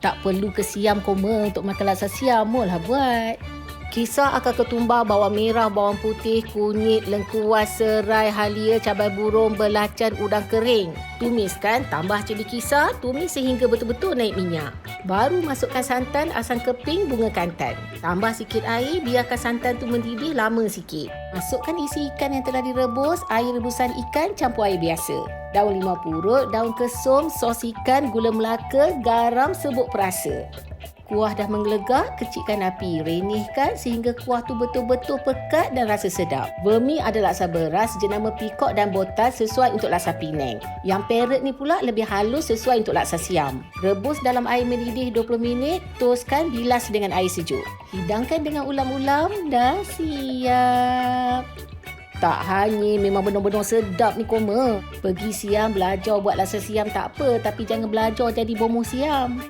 Tak perlu ke Siam kome untuk makan laksa siam lah buat. Kisar akar ketumbar, bawang merah, bawang putih, kunyit, lengkuas, serai, halia, cabai burung, belacan, udang kering. Tumiskan, tambah cili kisar, tumis sehingga betul-betul naik minyak. Baru masukkan santan, asam keping, bunga kantan. Tambah sikit air, biarkan santan tu mendidih lama sikit. Masukkan isi ikan yang telah direbus, air rebusan ikan campur air biasa. Daun limau purut, daun kesum, sos ikan, gula melaka, garam, serbuk perasa. Kuah dah menggelegar, kecilkan api, renihkan sehingga kuah tu betul-betul pekat dan rasa sedap. Vermi ada laksa beras jenama Peacock dan Botan sesuai untuk laksa Penang. Yang Parrot ni pula lebih halus sesuai untuk laksa Siam. Rebus dalam air mendidih 20 minit, toskan, bilas dengan air sejuk. Hidangkan dengan ulam-ulam, dah siap. Tak hanyir, memang benar-benar sedap ni kome. Pergi Siam belajar buat laksa Siam tak apa, tapi jangan belajar jadi bomoh Siam.